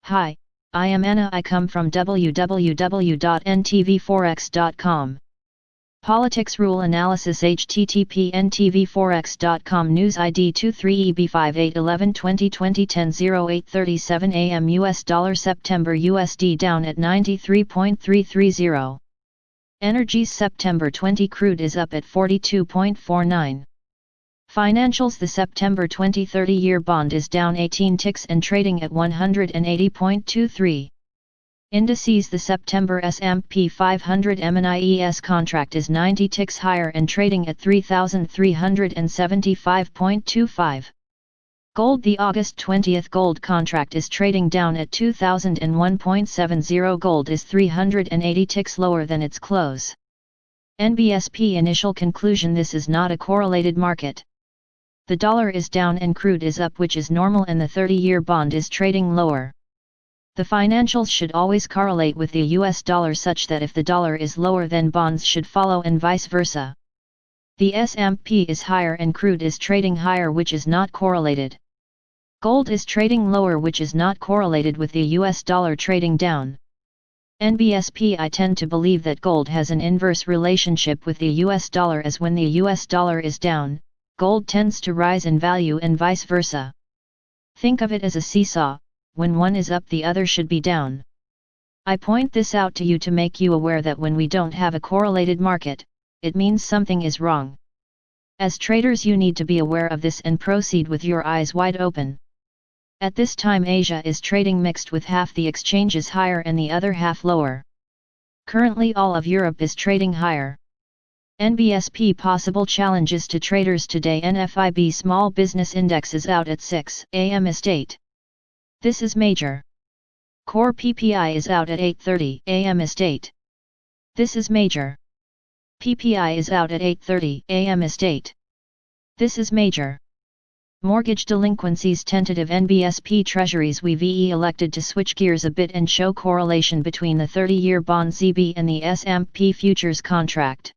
Hi, I am Anna. I come from www.ntvforex.com. Politics Rule Analysis http ntvforex.com News ID 23EB58112020 10:08:37 AM US dollar September USD down at 93.330. Energies September 20 crude is up at 42.49. Financials The September 20 30-year bond is down 18 ticks and trading at 180.23. Indices The September S&amp 500 emini contract is 90 ticks higher and trading at 3,375.25. Gold The August 20th gold contract is trading down at 2001.70. Gold is 380 ticks lower than its close. NBSP Initial conclusion: this is not a correlated market. The dollar is down and crude is up, which is normal, and the 30-year bond is trading lower. The financials should always correlate with the US dollar such that if the dollar is lower then bonds should follow and vice versa. The S&amp is higher and crude is trading higher, which is not correlated. Gold is trading lower, which is not correlated with the US dollar trading down. NBSP I tend to believe that gold has an inverse relationship with the US dollar, as when the US dollar is down, gold tends to rise in value and vice versa. Think of it as a seesaw. When one is up the other should be down. I point this out to you to make you aware that when we don't have a correlated market, it means something is wrong. As traders you need to be aware of this and proceed with your eyes wide open. At this time Asia is trading mixed, with half the exchanges higher and the other half lower. Currently all of Europe is trading higher. NBSP possible challenges to traders today: NFIB Small Business Index is out at 6 AM Estate. This is major. Core PPI is out at 8:30 AM Estate. This is major. PPI is out at 8:30 AM Estate. This is major. Mortgage delinquencies tentative. NBSP Treasuries VE elected to switch gears a bit and show correlation between the 30-year bond ZB and the S&amp futures contract.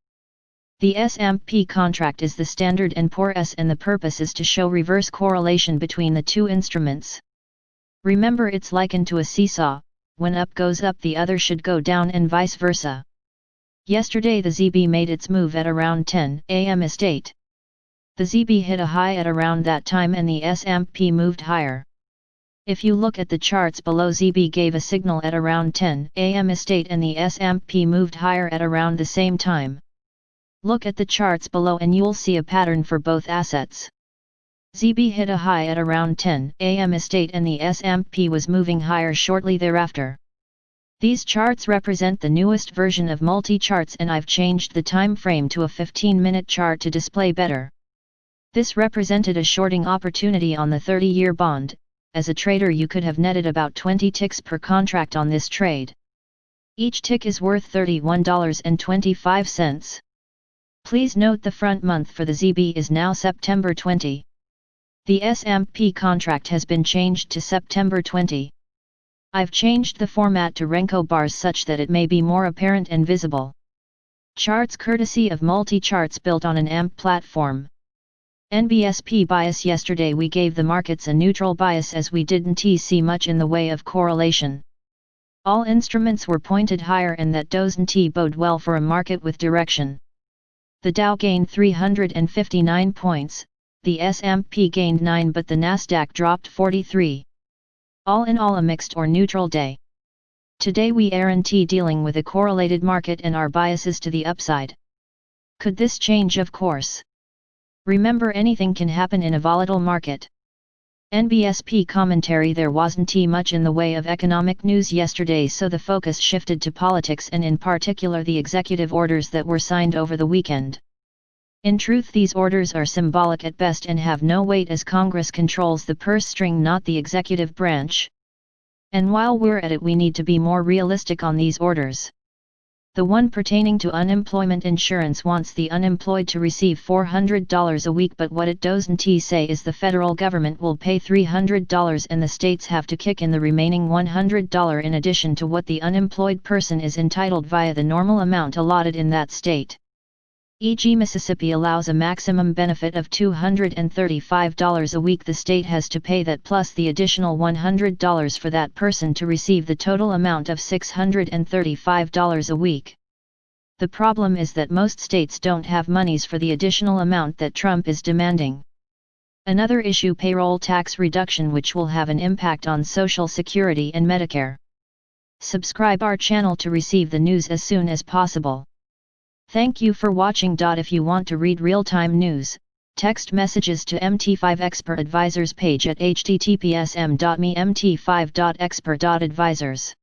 The S&amp contract is the Standard & Poor's, and the purpose is to show reverse correlation between the two instruments. Remember, it's likened to a seesaw: when up goes up the other should go down and vice versa. Yesterday the ZB made its move at around 10 AM Estate. The ZB hit a high at around that time and the S&amp moved higher. If you look at the charts below, ZB gave a signal at around 10 AM Estate and the S&amp moved higher at around the same time. Look at the charts below and you'll see a pattern for both assets. ZB hit a high at around 10 AM Estate and the S&amp was moving higher shortly thereafter. These charts represent the newest version of multi-charts, and I've changed the time frame to a 15-minute chart to display better. This represented a shorting opportunity on the 30-year bond. As a trader you could have netted about 20 ticks per contract on this trade. Each tick is worth $31.25. Please note the front month for the ZB is now September 20. The S&amp contract has been changed to September 20. I've changed the format to Renko bars such that it may be more apparent and visible. Charts courtesy of multi-charts built on an AMP platform. NBSP bias. Yesterday we gave the markets a neutral bias as we didn't see much in the way of correlation. All instruments were pointed higher and that doesn't bode well for a market with direction. The Dow gained 359 points, the S&amp gained 9 but the Nasdaq dropped 43. All in all a mixed or neutral day. Today we aren't dealing with a correlated market and our biases to the upside. Could this change? Of course. Remember, anything can happen in a volatile market. NBSP commentary. There wasn't much in the way of economic news yesterday, so the focus shifted to politics and in particular the executive orders that were signed over the weekend. In truth, these orders are symbolic at best and have no weight, as Congress controls the purse string, not the executive branch. And while we're at it, we need to be more realistic on these orders. The one pertaining to unemployment insurance wants the unemployed to receive $400 a week, but what it doesn't say is the federal government will pay $300 and the states have to kick in the remaining $100 in addition to what the unemployed person is entitled via the normal amount allotted in that state. E.g., Mississippi allows a maximum benefit of $235 a week. The state has to pay that plus the additional $100 for that person to receive the total amount of $635 a week. The problem is that most states don't have monies for the additional amount that Trump is demanding. Another issue: payroll tax reduction, which will have an impact on Social Security and Medicare. Subscribe our channel to receive the news as soon as possible. Thank you for watching. If you want to read real-time news, text messages to MT5 Expert Advisors page at https://m.me/mt5.expert.advisors.